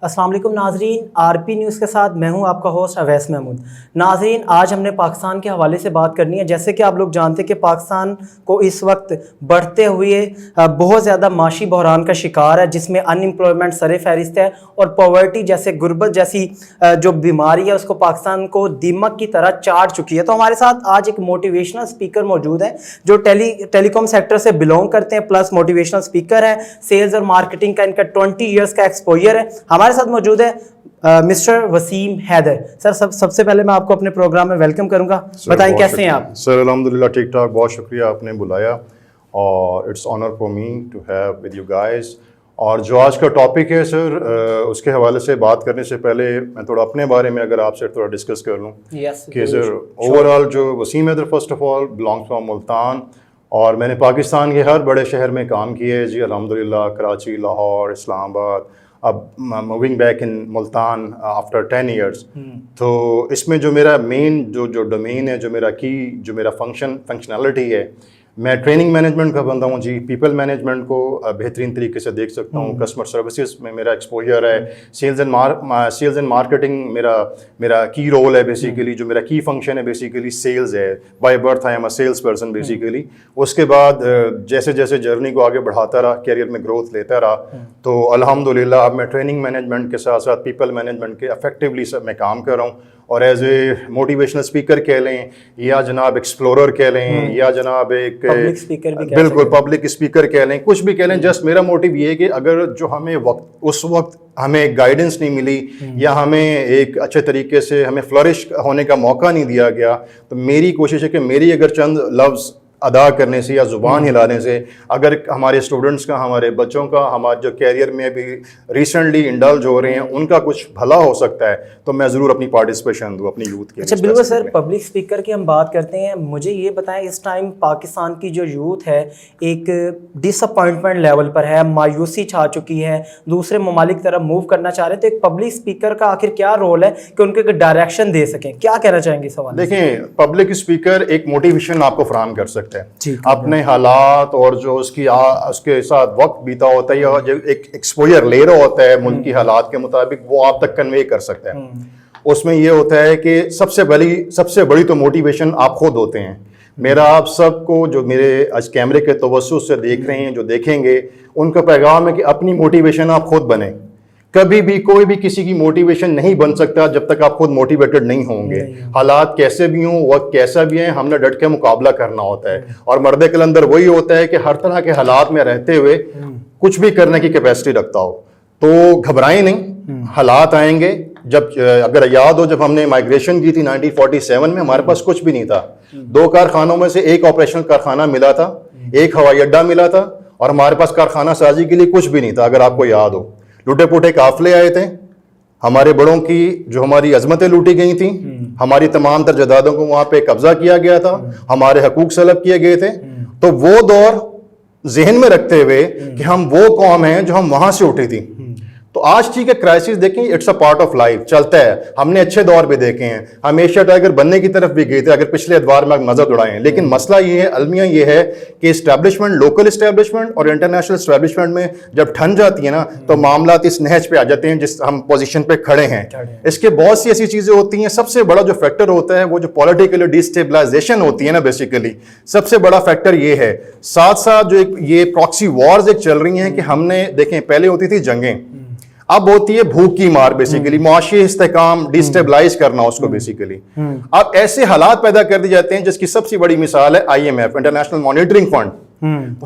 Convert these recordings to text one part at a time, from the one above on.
السلام علیکم ناظرین، آر پی نیوز کے ساتھ میں ہوں آپ کا ہوسٹ اویس محمود۔ ناظرین، آج ہم نے پاکستان کے حوالے سے بات کرنی ہے۔ جیسے کہ آپ لوگ جانتے ہیں کہ پاکستان کو اس وقت بڑھتے ہوئے بہت زیادہ معاشی بحران کا شکار ہے، جس میں ان امپلائمنٹ سر فہرست ہے، اور پاورٹی جیسے غربت جیسی جو بیماری ہے اس کو پاکستان کو دیمک کی طرح چاٹ چکی ہے۔ تو ہمارے ساتھ آج ایک موٹیویشنل اسپیکر موجود ہے جو ٹیلی کام سیکٹر سے بلونگ کرتے ہیں، پلس موٹیویشنل اسپیکر ہے، سیلز اور مارکیٹنگ کا ان کا 20 ایئرس کا ایکسپوجر ہے۔ ہمارے ساتھ موجود ہے مسٹر وسیم حیدر۔ سر سب سے پہلے میں آپ کو اپنے پروگرام میں ویلکم کروں گا، بتائیں کیسے ہیں آپ؟ سر الحمدللہ ٹھیک ٹھاک، بہت شکریہ آپ نے بلایا، اور it's honour for me to have with you guys. اور جو آج کا ٹاپک ہے سر، اس کے حوالے سے بات کرنے سے پہلے میں تھوڑا اپنے بارے میں اگر آپ سے تھوڑا ڈسکس کر لوں کہ سر اوور آل جو Waseem Haider first of all belongings from Multan, اور میں نے پاکستان کے ہر بڑے شہر میں کام کیا ہے جی الحمدللہ، کراچی، لاہور، اسلام آباد، اب moving back in Multan after 10 years. تو اس میں جو میرا مین جو ڈومین ہے، جو میرا فنکشنالٹی ہے، میں ٹریننگ مینجمنٹ کا بندہ ہوں جی۔ پیپل مینجمنٹ کو بہترین طریقے سے دیکھ سکتا ہوں، کسٹمر سروسز میں میرا ایکسپوجر ہے، سیلز اینڈ مارکیٹنگ میرا کی رول ہے بیسیکلی، جو میرا کی فنکشن ہے بیسیکلی سیلز ہے، by birth I am a salesperson basically. اس کے بعد جیسے جیسے جرنی کو آگے بڑھاتا رہا، کیریئر میں گروتھ لیتا رہا، تو الحمدللہ اب میں ٹریننگ مینجمنٹ کے ساتھ ساتھ پیپل مینجمنٹ کے افیکٹولی میں کام کر رہا ہوں، اور ایز اے موٹیویشنل اسپیکر کہہ لیں، یا جناب ایکسپلورر کہہ لیں، یا جناب ایک بالکل پبلک اسپیکر کہہ لیں، کچھ بھی کہہ لیں، جسٹ میرا موٹیو یہ ہے کہ اگر جو ہمیں اس وقت ہمیں گائیڈنس نہیں ملی، یا ہمیں ایک اچھے طریقے سے ہمیں فلرش ہونے کا موقع نہیں دیا گیا، تو میری کوشش ہے کہ میری اگر چند لفظ ادا کرنے سے یا زبان ہلانے سے اگر ہمارے اسٹوڈنٹس کا، ہمارے بچوں کا، ہمارے جو کیریئر میں بھی ریسنٹلی انڈلج ہو رہے ہیں، ان کا کچھ بھلا ہو سکتا ہے، تو میں ضرور اپنی پارٹیسپیشن دوں اپنی یوتھ کے۔ اچھا بالکل سر، پبلک اسپیکر کی ہم بات کرتے ہیں، مجھے یہ بتائیں اس ٹائم پاکستان کی جو یوتھ ہے ایک ڈس اپوائنٹمنٹ لیول پر ہے، مایوسی چھا چکی ہے، دوسرے ممالک کی طرف موو کرنا چاہ رہے ہیں، تو ایک پبلک اسپیکر کا آخر کیا رول ہے کہ ان کو ایک ڈائریکشن دے سکیں؟ کیا کہنا چاہیں گے سوال؟ دیکھیں، پبلک اسپیکر ایک موٹیویشن آپ کو فراہم کر سکتا ہے، اپنے حالات اور جو اس کے ساتھ وقت بیتا ہوتا ہے، یا جو ایک ایکسپوجر لے رہا ہوتا ہے ملک کی حالات کے مطابق، وہ آپ تک کنوے کر سکتا ہے۔ اس میں یہ ہوتا ہے کہ سب سے بڑی تو موٹیویشن آپ خود ہوتے ہیں۔ میرا آپ سب کو جو میرے آج کیمرے کے توسط سے دیکھ رہے ہیں، جو دیکھیں گے، ان کا پیغام ہے کہ اپنی موٹیویشن آپ خود بنیں۔ کبھی بھی کوئی بھی کسی کی موٹیویشن نہیں بن سکتا جب تک آپ خود موٹیویٹڈ نہیں ہوں گے۔ حالات کیسے بھی ہوں، وقت کیسا بھی ہے، ہم نے ڈٹ کے مقابلہ کرنا ہوتا ہے، اور مرد کے اندر وہی ہوتا ہے کہ ہر طرح کے حالات میں رہتے ہوئے کچھ بھی کرنے کی کیپیسٹی رکھتا ہو۔ تو گھبرائیں نہیں، حالات آئیں گے۔ اگر یاد ہو، جب ہم نے مائگریشن کی تھی 1947 میں، ہمارے پاس کچھ بھی نہیں تھا۔ 2 کارخانوں میں سے ایک آپریشنل کارخانہ ملا تھا، ایک ہوائی اڈہ ملا تھا، اور ہمارے پاس کارخانہ سازی کے لیے کچھ بھی نہیں تھا، اگر آپ کو یاد ہو۔ لوٹے پوٹے قافلے آئے تھے، ہمارے بڑوں کی جو ہماری عظمتیں لوٹی گئی تھیں، ہماری تمام تر جائیدادوں کو وہاں پہ قبضہ کیا گیا تھا، ہمارے حقوق سلب کیے گئے تھے۔ تو وہ دور ذہن میں رکھتے ہوئے کہ ہم وہ قوم ہیں جو ہم وہاں سے اٹھی تھی۔ تو آج ٹھیک ہے، کرائسس دیکھیں، it's a part of life, چلتا ہے۔ ہم نے اچھے دور بھی دیکھے ہیں، ہم ایشیا ٹائگر بننے کی طرف بھی گئے تھے اگر پچھلے ادوار میں نظر دوڑائیں، لیکن مسئلہ یہ ہے، المیہ یہ ہے کہ اسٹیبلشمنٹ، لوکل اسٹیبلشمنٹ اور انٹرنیشنل اسٹیبلشمنٹ میں جب ٹھن جاتی ہے نا، تو معاملات اس نہج پہ آ جاتے ہیں جس ہم پوزیشن پہ کھڑے ہیں۔ اس کے بہت سی ایسی چیزیں ہوتی ہیں، سب سے بڑا جو فیکٹر ہوتا ہے وہ جو پولیٹیکل ڈیسٹیبلائزیشن ہوتی ہے نا، بیسیکلی سب سے بڑا فیکٹر یہ ہے۔ ساتھ ساتھ جو یہ پراکسی وارز ایک چل رہی ہیں کہ ہم نے دیکھیں، پہلے ہوتی تھی جنگیں، اب ہوتی ہے بھوک کی مار، بیسیکلی معاشی استحکام، ڈیسٹیبلائز کرنا اس کو بیسیکلی۔ اب ایسے حالات پیدا کر دی جاتے ہیں، جس کی سب سے بڑی مثال ہے IMF، انٹرنیشنل مانیٹرنگ فنڈ۔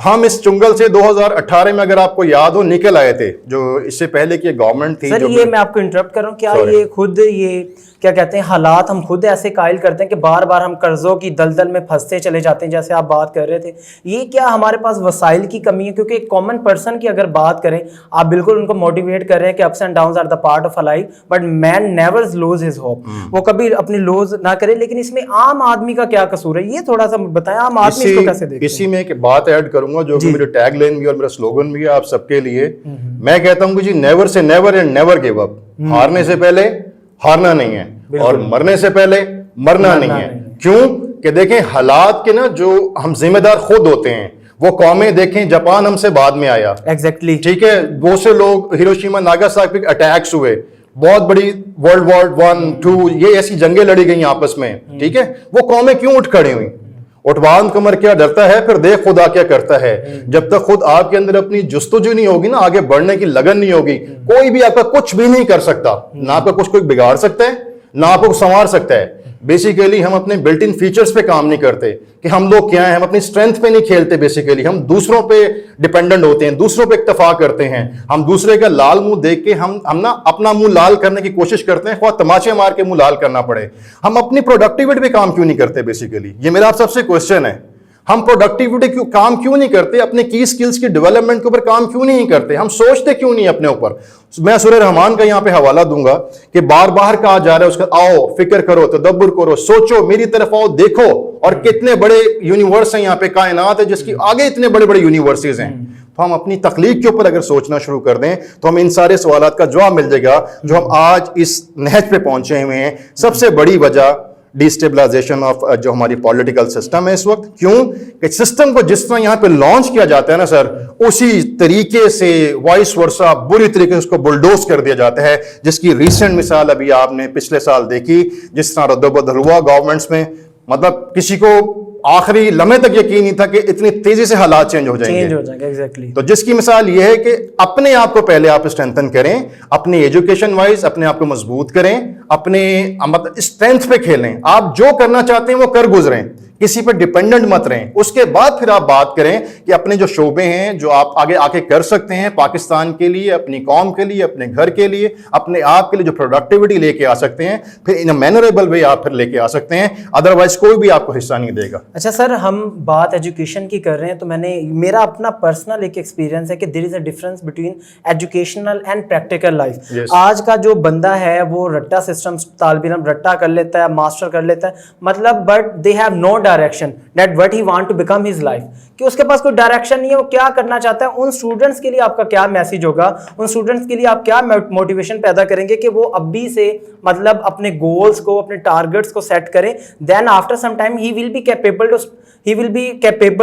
ہم اس چنگل سے 2018 میں اگر آپ کو یاد ہو نکل آئے تھے، جو اس سے پہلے کی گورنمنٹ تھی۔ سر یہ میں آپ کو انٹرپٹ کر رہا ہوں، کیا یہ خود یہ کیا کہتے ہیں حالات ہم خود ایسے قائل کرتے ہیں کہ بار بار ہم قرضوں کی دلدل میں پھنستے چلے جاتے ہیں، جیسے آپ بات کر رہے تھے؟ یہ کیا ہمارے پاس وسائل کی کمی ہے؟ کیونکہ ایک کامن پرسن کی اگر بات کریں، آپ بالکل ان کو موٹیویٹ کر رہے ہیں کہ ups and downs are the part of life, but man never lose his hope, وہ کبھی اپنی لوز نہ کرے۔ لیکن اس میں عام آدمی کا کیا قصور ہے، یہ تھوڑا سا بتائیں، عام آدمی اس کو کیسے دیکھتے ہیں؟ اسی میں ایک بات ایڈ کروں گا جو میرے ٹیگ لائن بھی اور میرا سلوگن بھی ہے آپ سب کے لیے۔ میں کہتا ہوں کہ جی نیور سے never and never give up, ہارنے سے پہلے ہارنا نہیں ہے، اور مرنے سے پہلے مرنا نہیں ہے۔ کیوں کہ دیکھیں، حالات کے نا جو ہم ذمہ دار خود ہوتے ہیں، وہ قومیں دیکھیں جاپان ہم سے بعد میں آیا, ایگزیکٹلی, ٹھیک ہے, بہت سے لوگ ہیروشیما ناگاساکی پہ اٹیکس ہوئے, بہت بڑی ورلڈ وار 1 2 یہ ایسی جنگیں لڑی گئیں آپس میں, ٹھیک ہے, وہ قومیں کیوں اٹھ کھڑی ہوئی؟ اٹھوان کمر کیا ڈرتا ہے, پھر دیکھ خدا کیا کرتا ہے. جب تک خود آپ کے اندر اپنی جستجو نہیں ہوگی نا, آگے بڑھنے کی لگن نہیں ہوگی, کوئی بھی آپ کا کچھ بھی نہیں کر سکتا. نہ آپ کا کچھ کوئی بگاڑ سکتا ہے, نہ آپ کو سنوار سکتا ہے. بیسیکلی ہم اپنے بلٹ ان فیچرز پہ کام نہیں کرتے کہ ہم لوگ کیا ہیں, ہم اپنی اسٹرینتھ پہ نہیں کھیلتے. بیسیکلی ہم دوسروں پہ ڈیپینڈنٹ ہوتے ہیں, دوسروں پہ اکتفا کرتے ہیں. ہم دوسرے کا لال منہ دیکھ کے ہم نا اپنا منہ لال کرنے کی کوشش کرتے ہیں, خواہ تماچے مار کے منہ لال کرنا پڑے. ہم اپنی پروڈکٹیوٹی پہ کام کیوں نہیں کرتے؟ بیسیکلی یہ میرا آپ سب سے کوشچن ہے. ہم پروڈکٹیوٹی کام کیوں نہیں کرتے؟ اپنے کی سکلز کی ڈیولپمنٹ کے اوپر کام کیوں نہیں کرتے؟ ہم سوچتے کیوں نہیں اپنے اوپر؟ میں سورہ رحمان کا یہاں پہ حوالہ دوں گا کہ بار بار کہا جا رہا ہے اس کا, آؤ فکر کرو, تدبر کرو, سوچو, میری طرف آؤ, دیکھو, اور کتنے بڑے یونیورس ہیں یہاں پہ, کائنات ہے جس کی آگے اتنے بڑے بڑے یونیورسز ہیں. تو ہم اپنی تخلیق کے اوپر اگر سوچنا شروع کر دیں تو ہمیں ان سارے سوالات کا جواب مل جائے گا جو ہم آج اس نہج پہ پہنچے ہوئے ہیں. سب سے بڑی وجہ ڈیسٹیبلائزیشن آف جو ہماری پولیٹیکل سسٹم ہے اس وقت. کیوں کہ سسٹم کو جس طرح یہاں پہ لانچ کیا جاتا ہے نا سر, اسی طریقے سے وائس ورسا بری طریقے سے اس کو بلڈوز کر دیا جاتا ہے, جس کی ریسنٹ مثال ابھی آپ نے پچھلے سال دیکھی, جس طرح رد و بدل ہوا گورنمنٹس میں. مطلب کسی کو آخری لمحے تک یقین نہیں تھا کہ اتنی تیزی سے حالات چینج ہو جائیں گے. exactly. تو جس کی مثال یہ ہے کہ اپنے آپ کو پہلے آپ اسٹرینتھن کریں, اپنی ایجوکیشن وائز اپنے آپ کو مضبوط کریں, اپنے مطلب اسٹرینتھ پہ کھیلیں. آپ جو کرنا چاہتے ہیں وہ کر گزریں, کسی پہ ڈیپینڈنٹ مت رہیں. اس کے بعد پھر آپ بات کریں کہ اپنے جو شعبے ہیں جو آپ آگے آ کے کر سکتے ہیں پاکستان کے لیے, اپنی قوم کے لیے, اپنے گھر کے لیے, اپنے آپ کے لیے جو پروڈکٹیوٹی لے کے آ سکتے ہیں, پھر ان اے مینریبل وے آپ پھر لے کے آ سکتے ہیں. ادروائز کوئی بھی آپ کو حصہ نہیں دے گا. اچھا سر, ہم بات ایجوکیشن کی کر رہے ہیں تو میرا اپنا پرسنل ایک ایکسپیرینس ہے کہ there is a difference between educational and practical life. آج کا جو بندہ ہے وہ رٹا سسٹم, طالب علم رٹا کر لیتا ہے, ماسٹر کر لیتا ہے, مطلب but they have no direction that what he want to become his life, کہ اس کے پاس کوئی ڈائریکشن نہیں ہے, وہ کیا کرنا چاہتا ہے. ان اسٹوڈنٹس کے لیے آپ کا کیا میسج ہوگا, ان اسٹوڈنٹس کے لیے آپ کیا موٹیویشن پیدا کریں گے کہ وہ ابھی سے مطلب اپنے گولس کو, اپنے ٹارگیٹس کو سیٹ کریں, then after some time he will be capable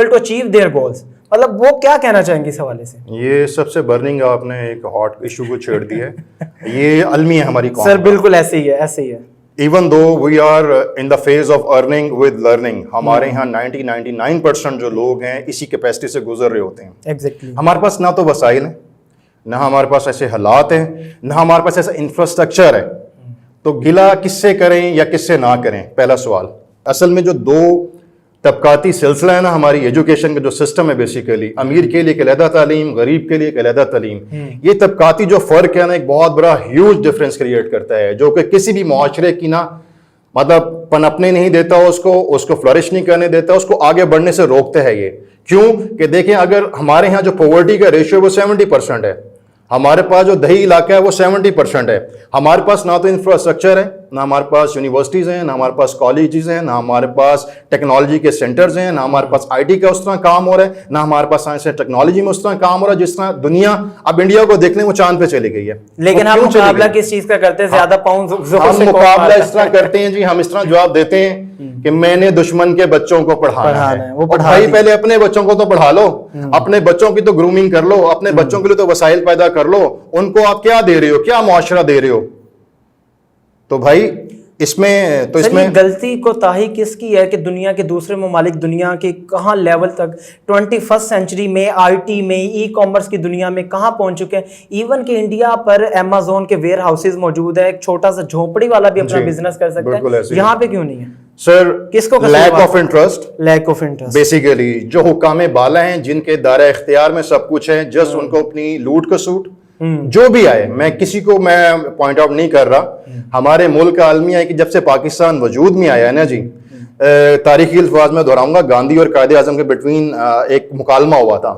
to achieve their goals. مطلب وہ کیا کہنا چاہیں گے اس حوالے سے؟ یہ سب سے برننگ آپ نے ایک ہاٹ ایشو کو چھیڑ دیا ہے. یہ المی ہے ہماری قوم. سر بالکل ایسے ہی ہے, ایسے ہی ہے. Even though we are in the phase of earning with learning, ہمارے یہاں 99% جو لوگ ہیں اسی کیپیسٹی سے گزر رہے ہوتے ہیں. ایگزیکٹلی. ہمارے پاس نہ تو وسائل ہیں, نہ ہمارے پاس ایسے حالات ہیں, نہ ہمارے پاس ایسا انفراسٹرکچر ہے. تو گلا کس سے کریں یا کس سے نہ کریں؟ پہلا سوال. اصل میں جو دو طبقاتی سلسلہ ہے نا ہماری ایجوکیشن کا جو سسٹم ہے, بیسیکلی امیر کے لیے ایک علیحدہ تعلیم, غریب کے لیے ایک علیحدہ تعلیم. یہ طبقاتی جو فرق ہے نا ایک بہت بڑا ہیوج ڈفرینس کریٹ کرتا ہے, جو کہ کسی بھی معاشرے کی نا مطلب پنپنے نہیں دیتا, اس کو فلرش نہیں کرنے دیتا, اس کو آگے بڑھنے سے روکتا ہے. یہ کیوں کہ دیکھیں اگر ہمارے یہاں جو پاورٹی کا ریشیو وہ 70% ہے, ہمارے پاس جو دیہی علاقہ ہے وہ 70% ہے. ہمارے پاس نہ تو انفراسٹرکچر ہے, نہ ہمارے پاس یونیورسٹیز ہیں, نہ ہمارے پاس کالجز ہیں, نہ ہمارے پاس ٹیکنالوجی کے سینٹرز ہیں, نہ ہمارے پاس آئی ٹی کا اس طرح کام ہو رہا ہے, نہ ہمارے پاس سائنس اینڈ ٹیکنالوجی میں اس طرح کام ہو رہا ہے جس طرح دنیا اب انڈیا کو دیکھ لیں وہ چاند پہ چلی گئی ہے. لیکن ہم مقابلہ کس چیز کا کرتے ہیں؟ زیادہ پاؤنڈ. ہم مقابلہ اس طرح کرتے ہیں جی, ہم اس طرح جواب دیتے ہیں کہ میں نے دشمن کے بچوں کو پڑھانا ہے. وہ بھائی پہلے اپنے بچوں کو تو پڑھا لو, اپنے بچوں کی تو گرومنگ کر لو, اپنے بچوں کے لیے تو وسائل پیدا کر لو. ان کو آپ کیا دے رہے ہو, کیا معاشرہ دے رہے ہو؟ تو بھائی اس میں غلطی کوتاہی کس کی ہے کہ دنیا کے دوسرے ممالک دنیا کے کہاں لیول تک 21st سینچری میں آئی ٹی میں ای کامرس کی دنیا میں کہاں پہنچ چکے ہیں. ایون کہ انڈیا پر امیزون کے ویئر ہاؤسز موجود ہے, ایک چھوٹا سا جھونپڑی والا بھی اپنا بزنس کر سکتا ہے. یہاں پہ کیوں نہیں ہے سر؟ کس کو لیک آف انٹرسٹ. بیسیکلی جو حکام بالا ہیں جن کے دائرہ اختیار میں سب کچھ ہے, جسٹ ان کو اپنی لوٹ کا سوٹ جو بھی آئے, میں کسی کو میں پوائنٹ آؤٹ نہیں کر رہا. ہمارے ملک کا المیہ ہے کہ جب سے پاکستان وجود میں آیا ہے نا جی, تاریخی الفاظ میں دہراؤں گا, گاندھی اور قائد اعظم کے بٹوین ایک مکالمہ ہوا تھا.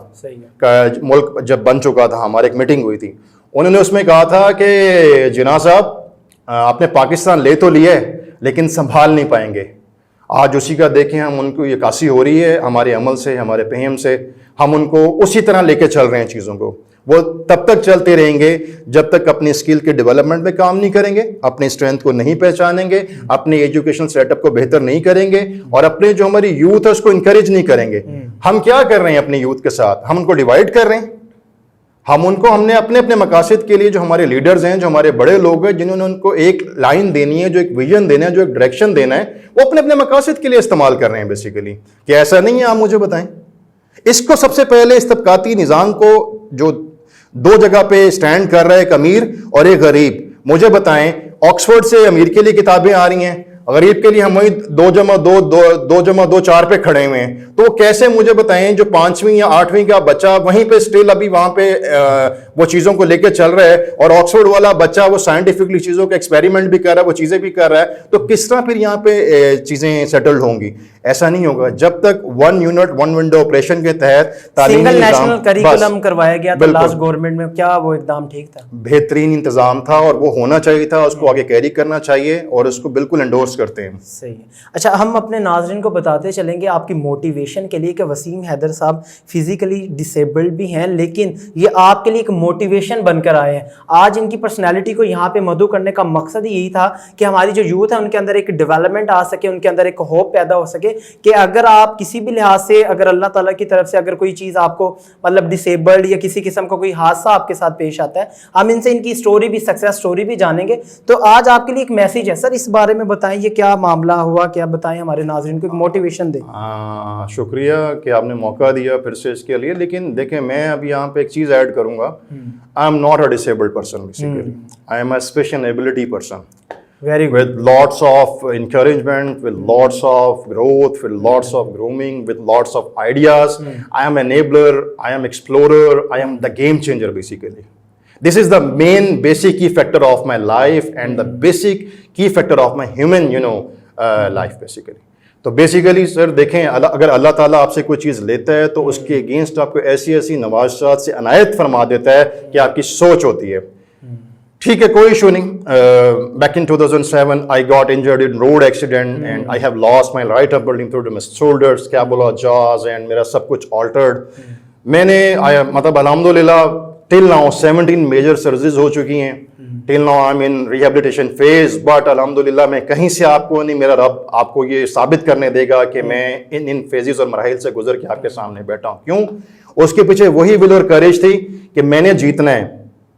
ملک جب بن چکا تھا, ہماری ایک میٹنگ ہوئی تھی, انہوں نے اس میں کہا تھا کہ جناح صاحب آپ نے پاکستان لے تو لیا ہے لیکن سنبھال نہیں پائیں گے. آج اسی کا دیکھیں ہم, ان کو یہ عکاسی ہو رہی ہے ہمارے عمل سے, ہمارے فہم سے, ہم ان کو اسی طرح لے کے چل رہے ہیں چیزوں کو. وہ تب تک چلتے رہیں گے جب تک اپنی اسکل کے ڈیولپمنٹ میں کام نہیں کریں گے, اپنی اسٹرینتھ کو نہیں پہچانیں گے, اپنے ایجوکیشن سیٹ اپ کو بہتر نہیں کریں گے, اور اپنے جو ہماری یوتھ ہے اس کو انکریج نہیں کریں گے. ہم کیا کر رہے ہیں اپنے یوتھ کے ساتھ؟ ہم ان کو ڈیوائڈ کر رہے ہیں. ہم نے اپنے اپنے مقاصد کے لیے جو ہمارے لیڈرز ہیں, جو ہمارے بڑے لوگ ہیں, جنہوں نے ان کو ایک لائن دینی ہے, جو ایک ویژن دینا ہے, جو ایک ڈائریکشن دینا ہے, وہ اپنے اپنے مقاصد کے لیے استعمال کر رہے ہیں بیسیکلی. کہ ایسا نہیں ہے؟ آپ مجھے بتائیں. اس کو سب سے پہلے اس طبقاتی نظام کو جو دو جگہ پہ سٹینڈ کر رہا ہے, ایک امیر اور ایک غریب, مجھے بتائیں آکسفورڈ سے امیر کے لیے کتابیں آ رہی ہیں, غریب کے لیے ہم وہی 2+2 4 پہ کھڑے ہوئے ہیں. تو وہ کیسے, مجھے بتائیں, جو 5ویں یا 8ویں کا بچہ وہیں پہ اسٹل ابھی وہاں پہ وہ چیزوں کو لے کے چل رہا ہے, اور آکسفورڈ والا بچہ وہ سائنٹیفکلی چیزوں کا ایکسپیریمنٹ بھی کر رہا ہے, وہ چیزیں بھی کر رہا ہے, تو کس طرح پھر یہاں پہ چیزیں سیٹلڈ ہوں گی؟ ایسا نہیں ہوگا جب تک 1 یونٹ 1 ونڈو آپریشن کے تحت تعلیمی سنگل نظام نیشنل کریکولم کروایا گیا تھا لاسٹ گورنمنٹ میں. کیا وہ اقدام ٹھیک تھا؟ بہترین انتظام تھا, اور وہ ہونا چاہیے تھا, اس کو آگے کیری کرنا چاہیے, اور اس کو بالکل انڈورس کرتے ہیں. صحیح ہے. اچھا, ہم اپنے ناظرین کو بتاتے چلیں گے آپ کی موٹیویشن کے لیے کہ وسیم حیدر صاحب فزیکلی ڈسیبلڈ بھی ہیں, لیکن یہ آپ کے لیے ایک موٹیویشن بن کر آئے ہیں. آج ان کی پرسنالٹی کو یہاں پہ مدعو کرنے کا مقصد یہی تھا کہ ہماری جو یوتھ ہے ان کے اندر ایک ڈیولپمنٹ آ سکے, ان کے اندر ایک ہوپ پیدا ہو سکے کہ اگر آپ کسی بھی لحاظ سے, اگر اللہ تعالیٰ کی طرف سے اگر کوئی چیز آپ کو مطلب ڈسیبلڈ یا کسی قسم کا کوئی حادثہ آپ کے ساتھ پیش آتا ہے, ہم ان سے ان کی اسٹوری بھی, سکسیس اسٹوری بھی جانیں گے. تو آج آپ کے لیے ایک میسیج ہے سر, اس بارے میں بتائیں, یہ کیا معاملہ ہوا, کیا بتائیں ہمارے ناظرین کو, ایک موٹیویشن دیں. شکریہ کہ آپ نے موقع دیا پھر سے اس کے لیے. لیکن دیکھیں, میں اب یہاں پہ ایک چیز ایڈ کروں گا. I am not a disabled person basically. I am a special ability person. Very good. With lots of encouragement, with lots of growth, with lots of grooming, with lots of ideas. I am enabler, I am explorer, I am the game changer basically. This is the main basic key factor of my life and the basic key factor of my human, life basically. تو basically سر دیکھیں, اگر اللہ تعالیٰ آپ سے کوئی چیز لیتا ہے تو اس کے اگینسٹ آپ کو ایسی ایسی نوازشات سے عنایت فرما دیتا ہے کہ آپ کی سوچ ہوتی ہے. ٹھیک ہے, کوئی ایشو نہیں. Back in 2007 I got injured in road accident and I have lost my right upper limb through my shoulders, scapula, jaws and میرا سب کچھ altered. میں نے مطلب الحمدللہ till now 17 میجر سرجریز ہو چکی ہیں. till now I'm in rehabilitation phase, but الحمدللہ میں کہیں سے آپ کو نہیں, میرا رب آپ کو یہ ثابت کرنے دے گا کہ میں ان فیزز اور مراحل سے گزر کے آپ کے سامنے بیٹھا ہوں. کیوں؟ اس کے پیچھے وہی ول اور کریج تھی کہ میں نے جیتنا ہے,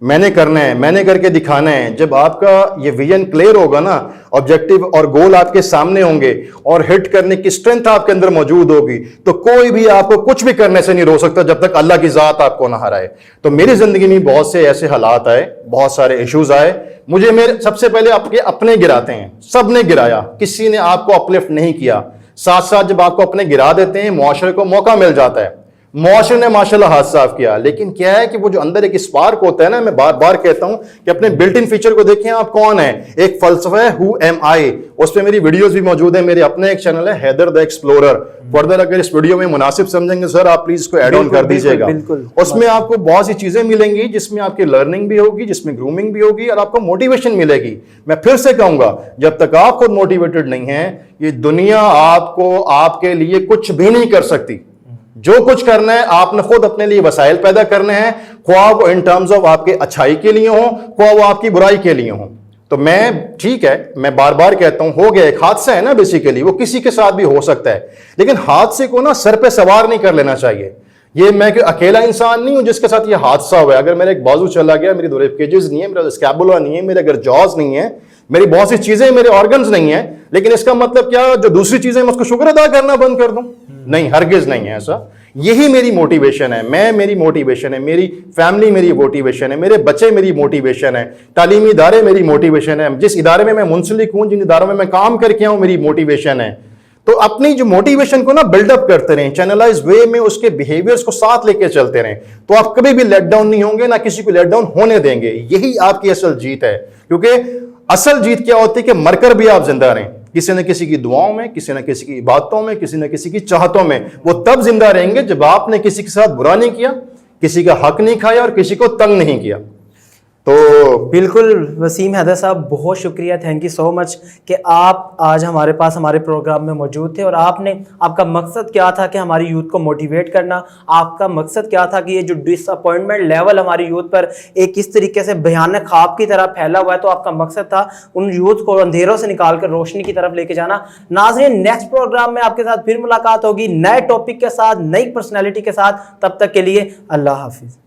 میں نے کرنا ہے, میں نے کر کے دکھانا ہے. جب آپ کا یہ ویژن کلیئر ہوگا نا, آبجیکٹیو اور گول آپ کے سامنے ہوں گے, اور ہٹ کرنے کی اسٹرینتھ آپ کے اندر موجود ہوگی, تو کوئی بھی آپ کو کچھ بھی کرنے سے نہیں روک سکتا جب تک اللہ کی ذات آپ کو نہ ہرائے. تو میری زندگی میں بہت سے ایسے حالات آئے, بہت سارے ایشوز آئے. مجھے میرے سب سے پہلے آپ کے اپنے گراتے ہیں, سب نے گرایا, کسی نے آپ کو اپلفٹ نہیں کیا. ساتھ ساتھ جب آپ کو اپنے گرا دیتے ہیں, معاشرے کو موقع مل جاتا ہے. معاشرے نے ماشاءاللہ ہاتھ صاف کیا, لیکن کیا ہے کہ وہ جو اندر ایک اسپارک ہوتا ہے نا, میں بار بار کہتا ہوں کہ اپنے بلٹ ان فیچر کو دیکھیں, آپ کون ہیں. ایک فلسفہ ہے ہو ایم آئی, اس پہ میری ویڈیوز بھی موجود ہیں. میرے اپنے ایک چینل ہے حیدر دا ایکسپلورر. فردر اگر اس ویڈیو میں مناسب سمجھیں گے سر, آپ پلیز اس کو ایڈ آن کر دیجیے گا. اس میں آپ کو بہت سی چیزیں ملیں گی, جس میں آپ کی لرننگ بھی ہوگی, جس میں گرومنگ بھی ہوگی, اور آپ کو موٹیویشن ملے گی. میں پھر سے کہوں گا, جب تک آپ خود موٹیویٹڈ نہیں ہیں, یہ دنیا آپ کو آپ کے لیے کچھ بھی نہیں کر سکتی. جو کچھ کرنا ہے آپ نے خود اپنے لیے وسائل پیدا کرنے ہیں, خواہ وہ ان ٹرمز آف آپ کے اچھائی کے لیے ہوں, خواہ وہ آپ کی برائی کے لیے ہوں. تو میں ٹھیک ہے, میں بار بار کہتا ہوں, ہو گیا ایک حادثہ ہے نا بیسیکلی, وہ کسی کے ساتھ بھی ہو سکتا ہے, لیکن حادثے کو نا سر پہ سوار نہیں کر لینا چاہیے. یہ میں کہ اکیلا انسان نہیں ہوں جس کے ساتھ یہ حادثہ ہوا ہے. اگر میرا ایک بازو چلا گیا, میری 2 ریب کیجز نہیں ہے, میرا اسکیبولا نہیں ہے, میرے اگر جاز نہیں ہے, میری بہت سی چیزیں, میرے آرگنز نہیں ہیں, لیکن اس کا مطلب کیا جو دوسری چیزیں میں اس کو شکر ادا کرنا بند کر دوں؟ نہیں, ہرگز نہیں ہے ایسا. یہی میری موٹیویشن ہے, میری موٹیویشن ہے, میری فیملی میری موٹیویشن ہے, میرے بچے میری موٹیویشن ہے, تعلیمی ادارے میری موٹیویشن ہے, جس ادارے میں منسلک ہوں, جن اداروں میں کام کر کے ہوں, میری موٹیویشن ہے. تو اپنی جو موٹیویشن کو نا بلڈ اپ کرتے رہیں, چینلائز وے میں اس کے بیہیویئرس کو ساتھ لے کے چلتے رہیں, تو آپ کبھی بھی لیٹ ڈاؤن نہیں ہوں گے, نہ کسی کو لیٹ ڈاؤن ہونے دیں گے. یہی آپ کی اصل جیت ہے. کیونکہ اصل جیت کیا ہوتی ہے کہ مر کر بھی آپ زندہ رہیں, کسی نہ کسی کی دعاؤں میں, کسی نہ کسی کی عبادتوں میں, کسی نہ کسی کی چاہتوں میں. وہ تب زندہ رہیں گے جب آپ نے کسی کے ساتھ برا نہیں کیا, کسی کا حق نہیں کھایا, اور کسی کو تنگ نہیں کیا. تو بالکل وسیم حیدر صاحب، بہت شکریہ، تھینک یو سو مچ کہ آپ آج ہمارے پاس ہمارے پروگرام میں موجود تھے، اور آپ کا مقصد کیا تھا کہ ہماری یوتھ کو موٹیویٹ کرنا، آپ کا مقصد کیا تھا کہ یہ جو ڈس اپوائنٹمنٹ لیول ہماری یوتھ پر ایک اس طریقے سے بھیانک خواب کی طرح پھیلا ہوا ہے، تو آپ کا مقصد تھا ان یوتھ کو اندھیروں سے نکال کر روشنی کی طرف لے کے جانا۔ ناظرین، نیکسٹ پروگرام میں آپ کے ساتھ پھر ملاقات ہوگی نئے ٹاپک کے ساتھ، نئی پرسنالٹی کے ساتھ، تب تک کے لیے اللہ حافظ۔